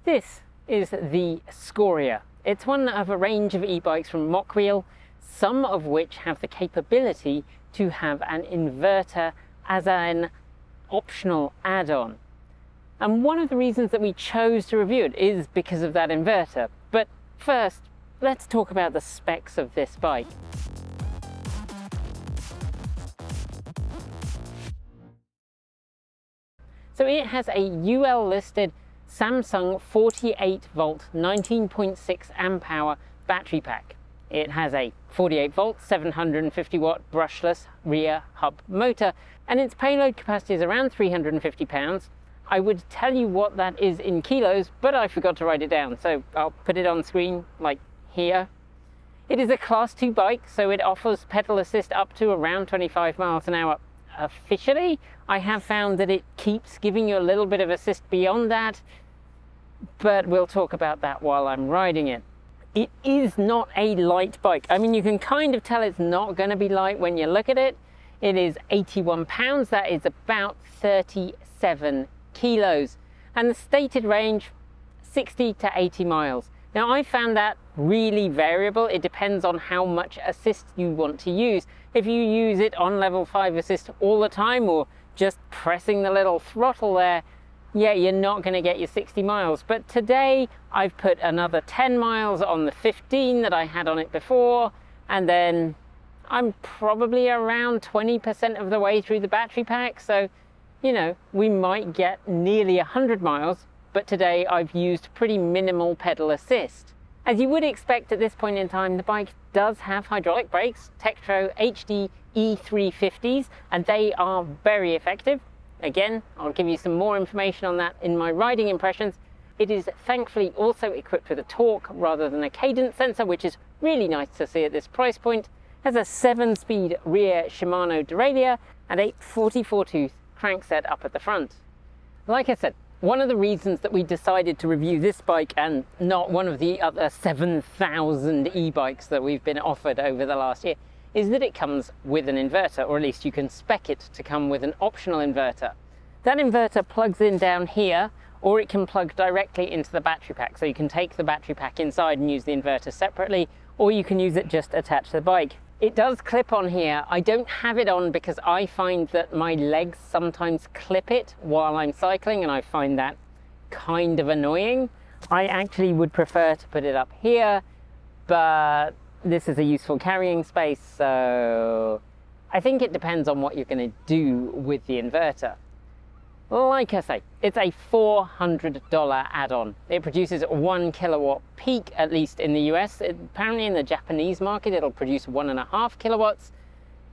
This is the Scoria. It's one of a range of e-bikes from Mokwheel, some of which have the capability to have an inverter as an optional add-on. And one of the reasons that we chose to review it is because of that inverter. But first, let's talk about the specs of this bike. So it has a UL listed Samsung 48 volt 19.6 amp hour battery pack. It has a 48 volt 750 watt brushless rear hub motor, and its payload capacity is around 350 pounds. I would tell you what that is in kilos, but I forgot to write it down, so I'll put it on screen like here. It is a class 2 bike, so it offers pedal assist up to around 25 miles an hour. Officially, I have found that it keeps giving you a little bit of assist beyond that, but we'll talk about that while I'm riding it. It is not a light bike. I mean, you can kind of tell it's not going to be light when you look at it. It is 81 pounds, that is about 37 kilos, and the stated range 60 to 80 miles. Now, I found that really variable. It depends on how much assist you want to use. If you use it on level 5 assist all the time, or just pressing the little throttle there, yeah, you're not going to get your 60 miles. But today I've put another 10 miles on the 15 that I had on it before, and then I'm probably around 20% of the way through the battery pack. So, you know, we might get nearly 100 miles, but today I've used pretty minimal pedal assist. As you would expect at this point in time, the bike does have hydraulic brakes, Tektro HD E350s, and they are very effective. Again, I'll give you some more information on that in my riding impressions. It is thankfully also equipped with a torque rather than a cadence sensor, which is really nice to see at this price point. It has a 7-speed rear Shimano derailleur and a 44-tooth crankset up at the front. Like I said, one of the reasons that we decided to review this bike and not one of the other 7,000 e-bikes that we've been offered over the last year is that it comes with an inverter, or at least you can spec it to come with an optional inverter. That inverter plugs in down here, or it can plug directly into the battery pack. So you can take the battery pack inside and use the inverter separately, or you can use it just attached to the bike. It does clip on here. I don't have it on because I find that my legs sometimes clip it while I'm cycling, and I find that kind of annoying. I actually would prefer to put it up here, but this is a useful carrying space, so I think it depends on what you're going to do with the inverter. Like I say, it's a $400 add-on. It produces 1 kilowatt peak, at least in the US. Apparently in the Japanese market, it'll produce 1.5 kilowatts.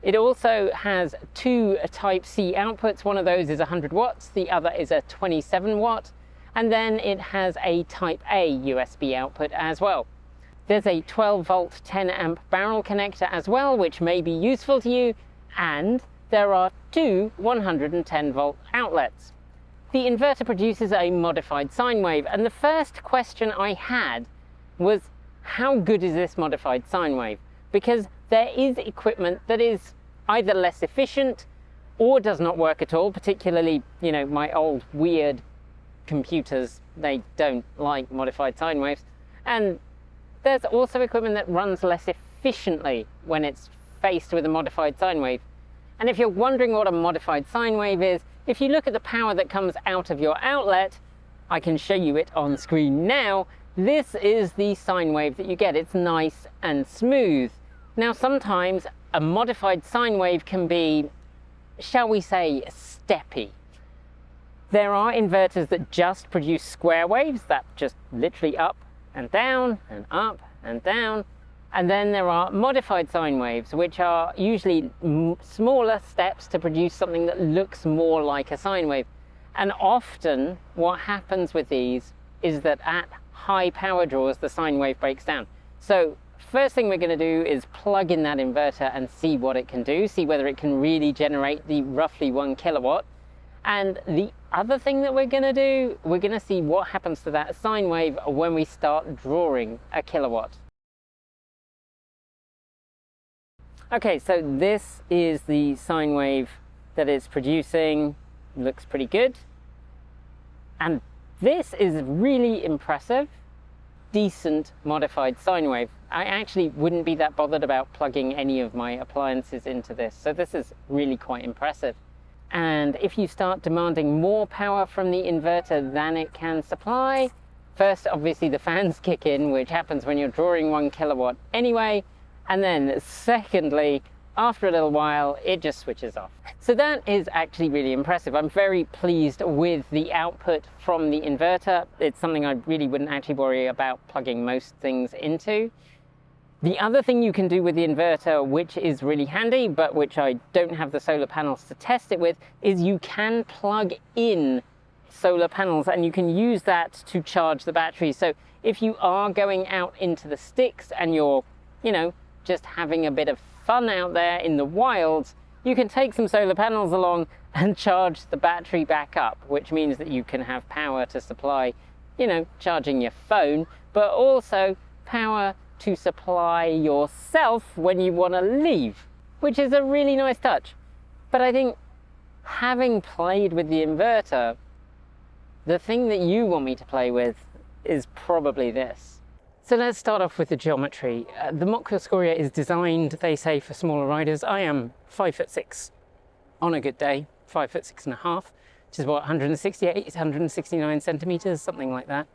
It also has 2 Type-C outputs. One of those is 100 watts, the other is a 27 watt. And then it has a Type-A USB output as well. There's a 12 volt 10 amp barrel connector as well, which may be useful to you, and there are 2 110 volt outlets. The inverter produces a modified sine wave, and the first question I had was, how good is this modified sine wave? Because there is equipment that is either less efficient or does not work at all, particularly, you know, my old weird computers, they don't like modified sine waves. And there's also equipment that runs less efficiently when it's faced with a modified sine wave. And if you're wondering what a modified sine wave is, if you look at the power that comes out of your outlet, I can show you it on screen now. This is the sine wave that you get. It's nice and smooth. Now, sometimes a modified sine wave can be, shall we say, steppy. There are inverters that just produce square waves, that just literally up and down and up and down. And then there are modified sine waves, which are usually smaller steps to produce something that looks more like a sine wave. And often what happens with these is that at high power draws, the sine wave breaks down. So first thing we're going to do is plug in that inverter and see what it can do, see whether it can really generate the roughly 1 kilowatt. And the other thing that we're going to do, we're going to see what happens to that sine wave when we start drawing a kilowatt. Okay, so this is the sine wave that it's producing. Looks pretty good. And This is really impressive, decent modified sine wave. I actually wouldn't be that bothered about plugging any of my appliances into this, so this is really quite impressive. And if you start demanding more power from the inverter than it can supply, first obviously the fans kick in, which happens when you're drawing 1 kilowatt anyway, and then secondly, after a little while, it just switches off. So that is actually really impressive. I'm very pleased with the output from the inverter. It's something I really wouldn't actually worry about plugging most things into. The other thing you can do with the inverter, which is really handy, but which I don't have the solar panels to test it with, is you can plug in solar panels and you can use that to charge the battery. So if you are going out into the sticks and you're, you know, just having a bit of fun out there in the wilds, you can take some solar panels along and charge the battery back up, which means that you can have power to supply, you know, charging your phone, but also power to supply yourself when you want to leave, which is a really nice touch. But I think, having played with the inverter, the thing that you want me to play with is probably this. So let's start off with the geometry. The Mokwheel Scoria is designed, they say, for smaller riders. I am 5'6", on a good day, 5'6.5", which is what, 168, 169 centimeters, something like that.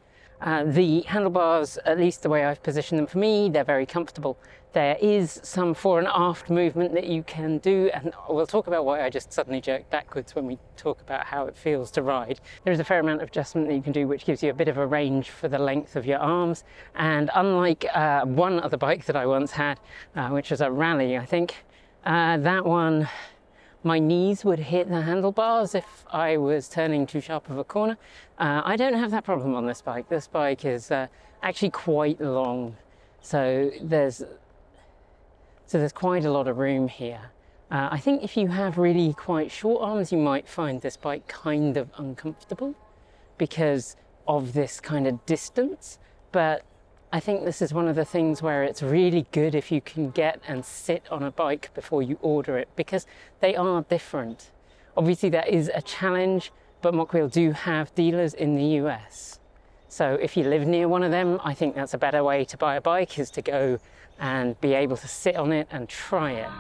The handlebars, at least the way I've positioned them for me, they're very comfortable. There is some fore and aft movement that you can do, and we'll talk about why I just suddenly jerked backwards when we talk about how it feels to ride. There is a fair amount of adjustment that you can do, which gives you a bit of a range for the length of your arms. And unlike one other bike that I once had, which was a rally, I think, that one, my knees would hit the handlebars if I was turning too sharp of a corner. I don't have that problem on this bike. This bike is actually quite long, so there's quite a lot of room here. I think if you have really quite short arms, you might find this bike kind of uncomfortable because of this kind of distance, but I think this is one of the things where it's really good if you can get and sit on a bike before you order it, because they are different. Obviously that is a challenge, but Mokwheel do have dealers in the US. So if you live near one of them, I think that's a better way to buy a bike, is to go and be able to sit on it and try it.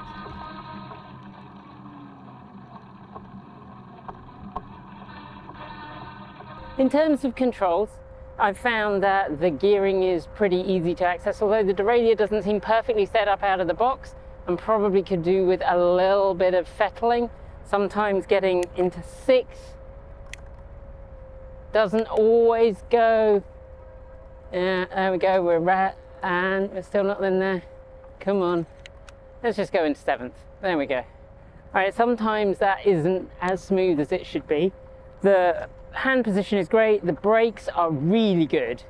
In terms of controls, I've found that the gearing is pretty easy to access, although the derailleur doesn't seem perfectly set up out of the box and probably could do with a little bit of fettling. Sometimes getting into 6 doesn't always go. There we go, we're right, and we're still not in there. Come on, let's just go into 7th. There we go. All right, sometimes that isn't as smooth as it should be. The hand position is great. The brakes are really good.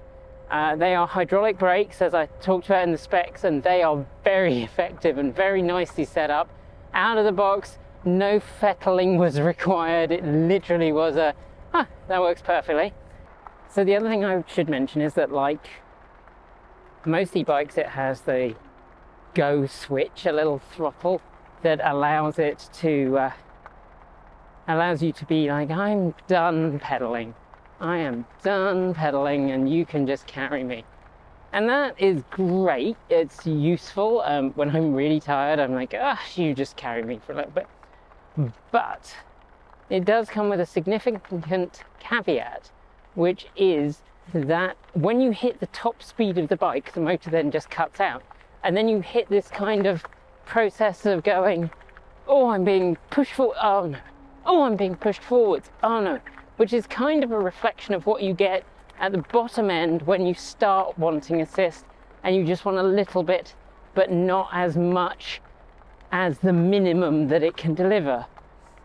They are hydraulic brakes, as I talked about in the specs, and they are very effective and very nicely set up. Out of the box, no fettling was required. It literally was a, that works perfectly. So the other thing I should mention is that, like most e-bikes, it has the go switch, a little throttle that allows it to allows you to be like, I'm done pedaling. I am done pedaling and you can just carry me. And that is great. It's useful. When I'm really tired, I'm like, you just carry me for a little bit. But it does come with a significant caveat, which is that when you hit the top speed of the bike, the motor then just cuts out. And then you hit this kind of process of going, oh, I'm being pushed forward. Oh no. Oh, I'm being pushed forwards. Oh no. Which is kind of a reflection of what you get at the bottom end when you start wanting assist and you just want a little bit, but not as much as the minimum that it can deliver.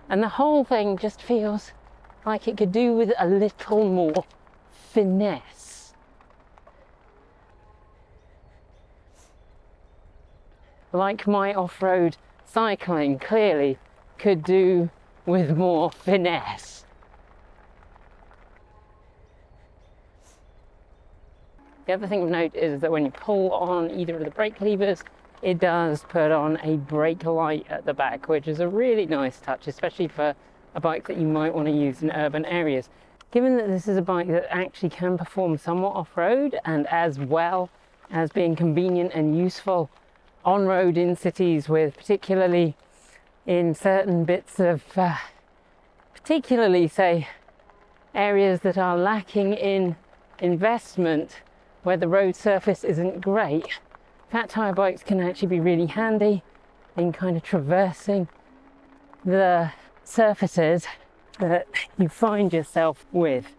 And the whole thing just feels like it could do with a little more finesse. Like my off-road cycling clearly could do with more finesse. The other thing of note is that when you pull on either of the brake levers, it does put on a brake light at the back, which is a really nice touch, especially for a bike that you might want to use in urban areas. given that this is a bike that actually can perform somewhat off-road and as well as being convenient and useful on-road in cities, with particularly in certain bits of, particularly say, areas that are lacking in investment where the road surface isn't great, fat tyre bikes can actually be really handy in kind of traversing the surfaces that you find yourself with.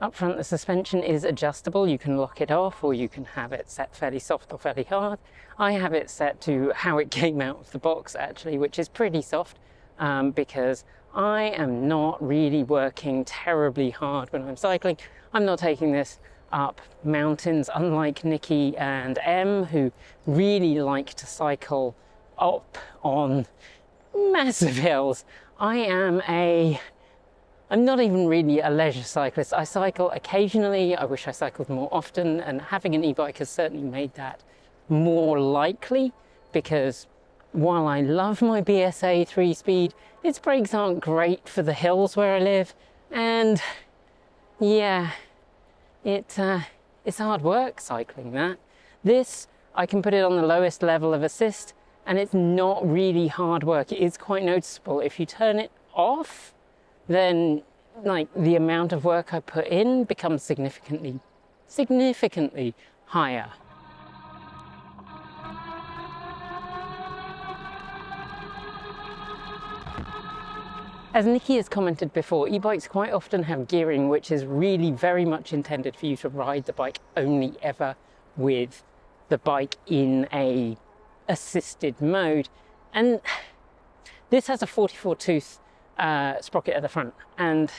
Up front, the suspension is adjustable. You can lock it off, or you can have it set fairly soft or fairly hard. I have it set to how it came out of the box, actually, which is pretty soft, because I am not really working terribly hard when I'm cycling. I'm not taking this up mountains, unlike Nikki and Em, who really like to cycle up on massive hills. I'm not even really a leisure cyclist. I cycle occasionally. I wish I cycled more often, and having an e-bike has certainly made that more likely, because while I love my BSA 3-speed, its brakes aren't great for the hills where I live, and yeah, it's hard work cycling that. This, I can put it on the lowest level of assist, and it's not really hard work. It is quite noticeable. If you turn it off, then like the amount of work I put in becomes significantly higher. As Nikki has commented before, e-bikes quite often have gearing which is really very much intended for you to ride the bike only ever with the bike in a assisted mode. And this has a 44 tooth sprocket at the front, and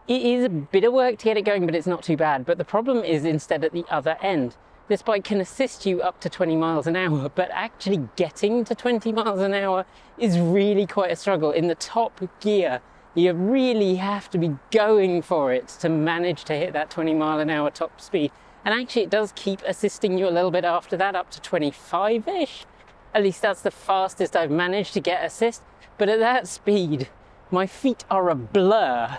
it is a bit of work to get it going, but it's not too bad. But the problem is instead at the other end. This bike can assist you up to 20 miles an hour, but actually getting to 20 miles an hour is really quite a struggle. In the top gear, you really have to be going for it to manage to hit that 20 mile an hour top speed. And actually it does keep assisting you a little bit after that, up to 25-ish. At least that's the fastest I've managed to get assist. But at that speed, my feet are a blur,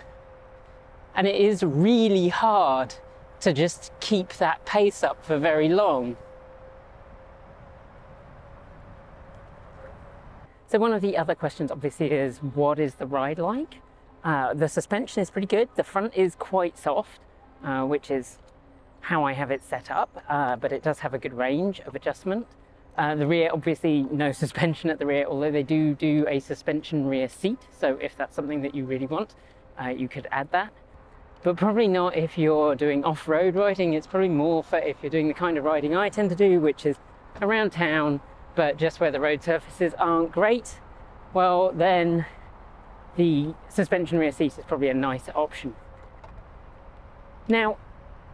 and it is really hard to just keep that pace up for very long. So one of the other questions obviously is, what is the ride like? The suspension is pretty good. The front is quite soft, which is how I have it set up, but it does have a good range of adjustment. The rear, obviously no suspension at the rear, although they do a suspension rear seat, so if that's something that you really want, you could add that. But probably not if you're doing off-road riding. It's probably more for if you're doing the kind of riding I tend to do, which is around town, but just where the road surfaces aren't great. Well, then the suspension rear seat is probably a nice option. Now,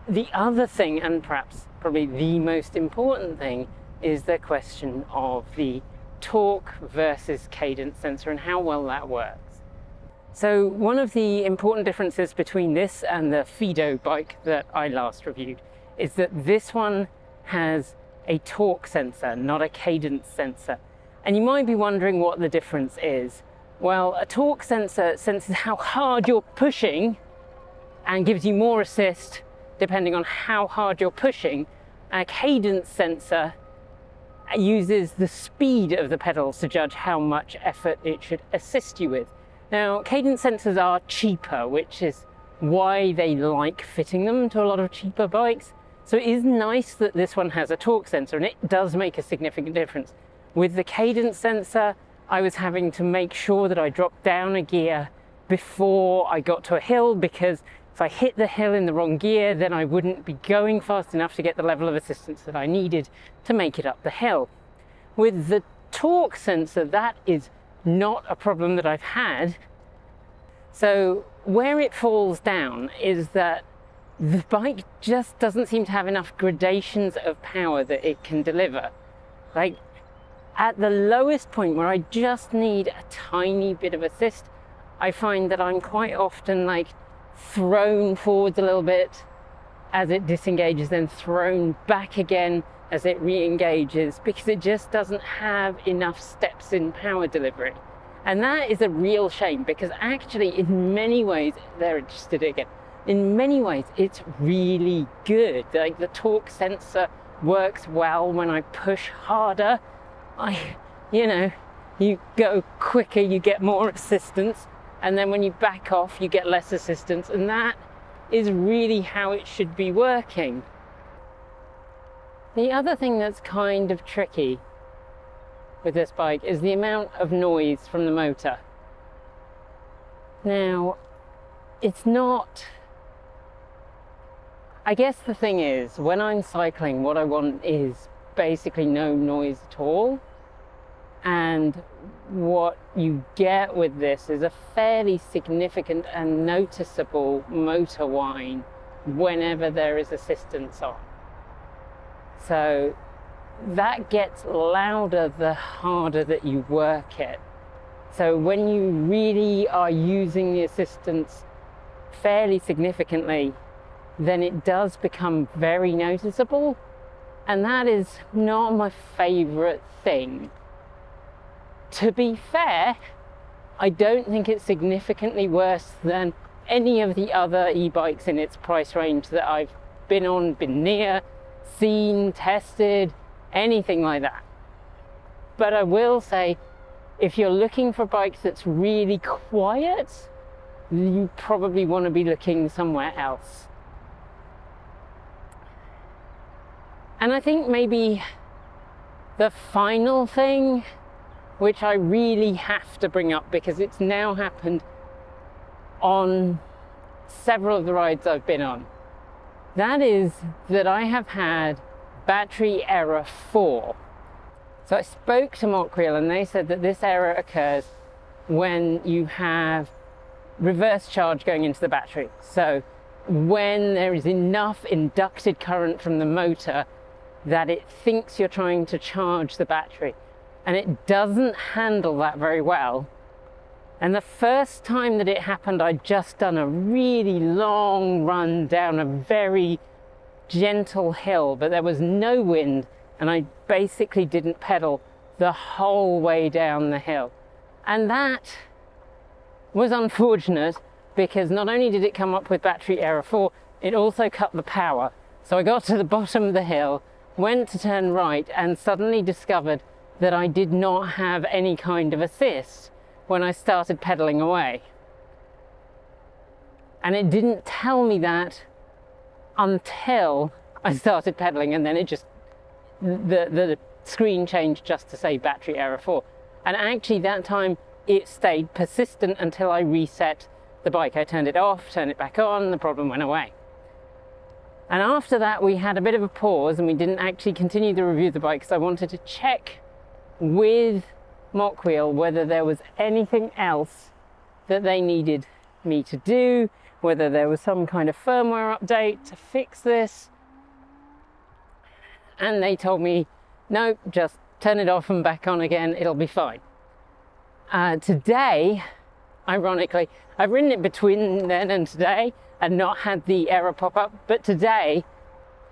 the other thing, and perhaps probably the most important thing, is the question of the torque versus cadence sensor and how well that works. So one of the important differences between this and the Fido bike that I last reviewed is that this one has a torque sensor, not a cadence sensor. And you might be wondering what the difference is. Well, a torque sensor senses how hard you're pushing and gives you more assist depending on how hard you're pushing. A cadence sensor uses the speed of the pedals to judge how much effort it should assist you with. Now, cadence sensors are cheaper, which is why they like fitting them to a lot of cheaper bikes. So it is nice that this one has a torque sensor, and it does make a significant difference. With the cadence sensor, I was having to make sure that I dropped down a gear before I got to a hill, because if I hit the hill in the wrong gear, then I wouldn't be going fast enough to get the level of assistance that I needed to make it up the hill. With the torque sensor, that is not a problem that I've had. So where it falls down is that the bike just doesn't seem to have enough gradations of power that it can deliver. Like at the lowest point where I just need a tiny bit of assist, I find that I'm quite often like thrown forwards a little bit as it disengages, then thrown back again as it re-engages, because it just doesn't have enough steps in power delivery. And that is a real shame, because actually in many ways, there it just did it again. In many ways, it's really good. Like the torque sensor works well when I push harder. You go quicker, you get more assistance. And then when you back off, you get less assistance. And that is really how it should be working. The other thing that's kind of tricky with this bike is the amount of noise from the motor. Now, it's not... I guess the thing is, when I'm cycling, what I want is basically no noise at all. And what you get with this is a fairly significant and noticeable motor whine whenever there is assistance on. So that gets louder the harder that you work it. So when you really are using the assistance fairly significantly, then it does become very noticeable, and that is not my favorite thing. To be fair, I don't think it's significantly worse than any of the other e-bikes in its price range that I've been on, been near, seen, tested, anything like that. But I will say, if you're looking for a bike that's really quiet, you probably want to be looking somewhere else. And I think maybe the final thing, which I really have to bring up because it's now happened on several of the rides I've been on, that is that I have had battery error 4. So I spoke to Mokwheel and they said that this error occurs when you have reverse charge going into the battery. So when there is enough inducted current from the motor that it thinks you're trying to charge the battery, and it doesn't handle that very well. And the first time that it happened, I'd just done a really long run down a very gentle hill, but there was no wind, and I basically didn't pedal the whole way down the hill. And that was unfortunate, because not only did it come up with battery error 4, it also cut the power. So I got to the bottom of the hill, went to turn right, and suddenly discovered that I did not have any kind of assist when I started pedaling away. And it didn't tell me that until I started pedaling, and then it just, the screen changed just to say battery error 4. And actually that time it stayed persistent until I reset the bike. I turned it off, turned it back on, the problem went away. And after that we had a bit of a pause and we didn't actually continue the review of the bike because I wanted to check with Mokwheel whether there was anything else that they needed me to do, whether there was some kind of firmware update to fix this. And they told me, no, just turn it off and back on again, it'll be fine. Today, ironically, I've ridden it between then and today and not had the error pop up, but today,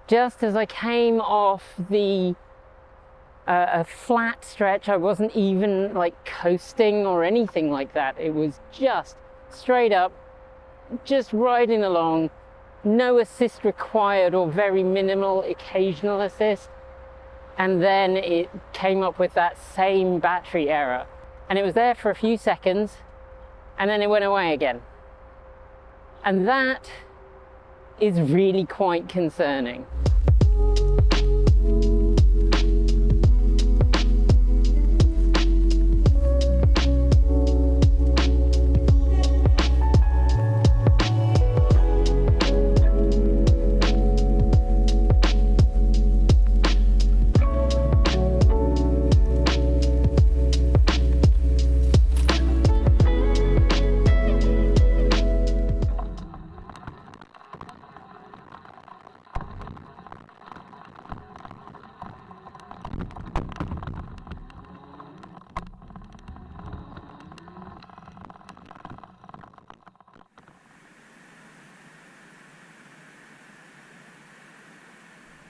just as I came off the a flat stretch, I wasn't even like coasting or anything like that. It was just straight up, just riding along, no assist required or very minimal occasional assist. And then it came up with that same battery error. And it was there for a few seconds and then it went away again. And that is really quite concerning.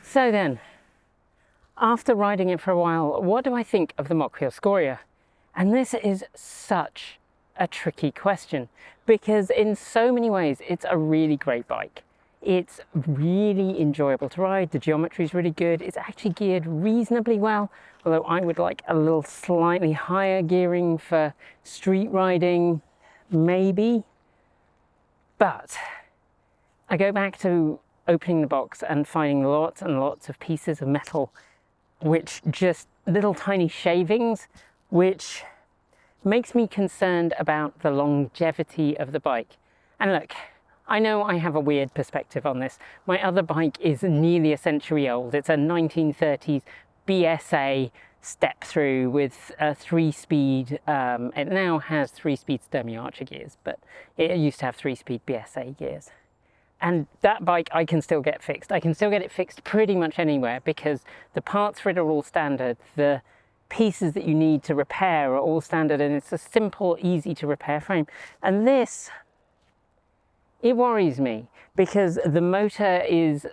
So then, after riding it for a while, what do I think of the Mokwheel Scoria? And this is such a tricky question because in so many ways it's a really great bike. It's really enjoyable to ride, the geometry is really good, it's actually geared reasonably well, although I would like a little slightly higher gearing for street riding, maybe. But I go back to opening the box and finding lots and lots of pieces of metal, which just little tiny shavings, which makes me concerned about the longevity of the bike. And look, I know I have a weird perspective on this. My other bike is nearly a century old. It's a 1930s BSA step through with a 3-speed, it now has 3-speed Sturmey Archer gears, but it used to have 3-speed BSA gears. And that bike I can still get fixed. I can still get it fixed pretty much anywhere because the parts for it are all standard. The pieces that you need to repair are all standard, and it's a simple, easy to repair frame. And this, it worries me because the motor is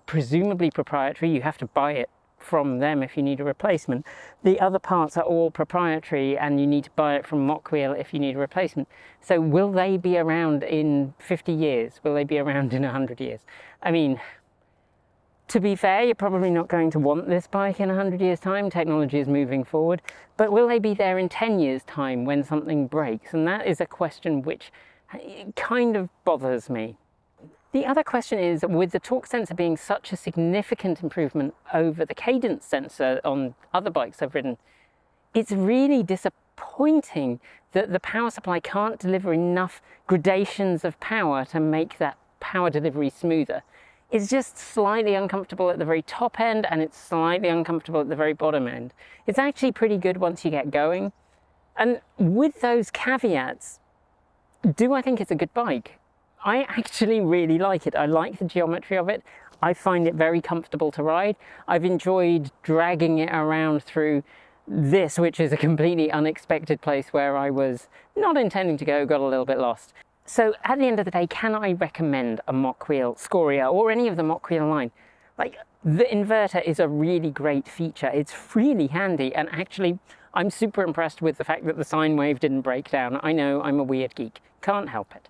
presumably proprietary. You have to buy it from them if you need a replacement. The other parts are all proprietary and you need to buy it from Mokwheel if you need a replacement. So will they be around in 50 years? Will they be around in 100 years? I mean, to be fair, you're probably not going to want this bike in 100 years' time. Technology is moving forward. But will they be there in 10 years' time when something breaks? And that is a question which kind of bothers me. The other question is, with the torque sensor being such a significant improvement over the cadence sensor on other bikes I've ridden, it's really disappointing that the power supply can't deliver enough gradations of power to make that power delivery smoother. It's just slightly uncomfortable at the very top end and it's slightly uncomfortable at the very bottom end. It's actually pretty good once you get going. And with those caveats, do I think it's a good bike? I actually really like it. I like the geometry of it. I find it very comfortable to ride. I've enjoyed dragging it around through this, which is a completely unexpected place where I was not intending to go, got a little bit lost. So at the end of the day, can I recommend a Mokwheel Scoria or any of the Mokwheel line? Like, the inverter is a really great feature. It's really handy, and actually I'm super impressed with the fact that the sine wave didn't break down. I know I'm a weird geek, can't help it.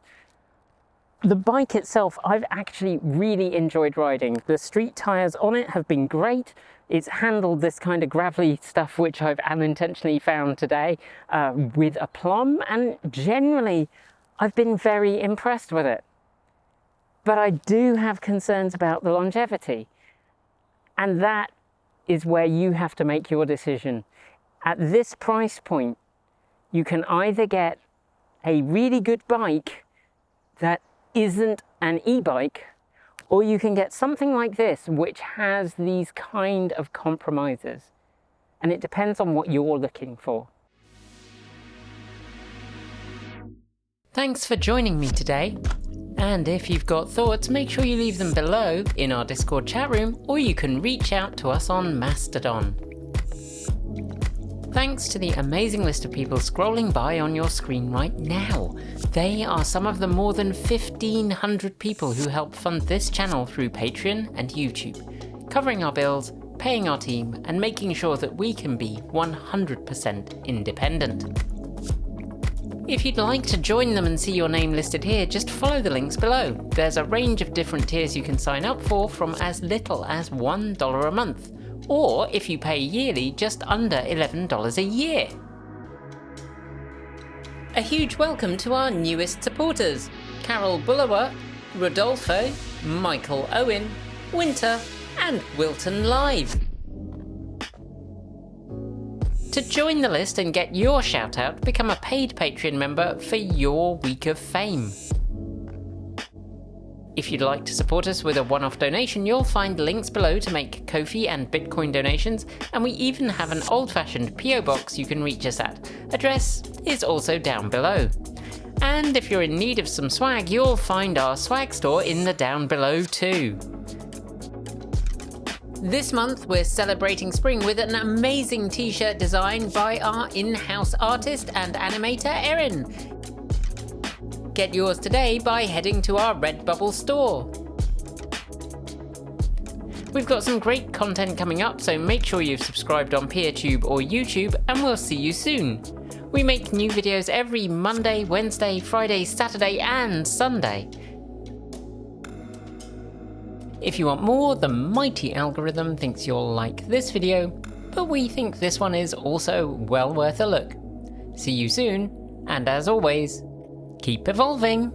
The bike itself, I've actually really enjoyed riding. The street tyres on it have been great. It's handled this kind of gravelly stuff, which I've unintentionally found today, with aplomb, and generally I've been very impressed with it. But I do have concerns about the longevity, and that is where you have to make your decision. At this price point, you can either get a really good bike that isn't an e-bike, or you can get something like this, which has these kind of compromises. And it depends on what you're looking for. Thanks for joining me today. And if you've got thoughts, make sure you leave them below in our Discord chat room, or you can reach out to us on Mastodon. Thanks to the amazing list of people scrolling by on your screen right now. They are some of the more than 1,500 people who help fund this channel through Patreon and YouTube, covering our bills, paying our team, and making sure that we can be 100% independent. If you'd like to join them and see your name listed here, just follow the links below. There's a range of different tiers you can sign up for, from as little as $1 a month. Or if you pay yearly, just under $11 a year. A huge welcome to our newest supporters: Carol Bullower, Rodolfo, Michael Owen, Winter, and Wilton Live. To join the list and get your shout out, become a paid Patreon member for your week of fame. If you'd like to support us with a one-off donation, you'll find links below to make Ko-fi and Bitcoin donations, and we even have an old-fashioned PO box you can reach us at. Address is also down below. And if you're in need of some swag, you'll find our swag store in the down below too. This month we're celebrating spring with an amazing t-shirt design by our in-house artist and animator Erin. Get yours today by heading to our Redbubble store. We've got some great content coming up, so make sure you've subscribed on PeerTube or YouTube, and we'll see you soon. We make new videos every Monday, Wednesday, Friday, Saturday, and Sunday. If you want more, the mighty algorithm thinks you'll like this video, but we think this one is also well worth a look. See you soon, and as always, keep evolving!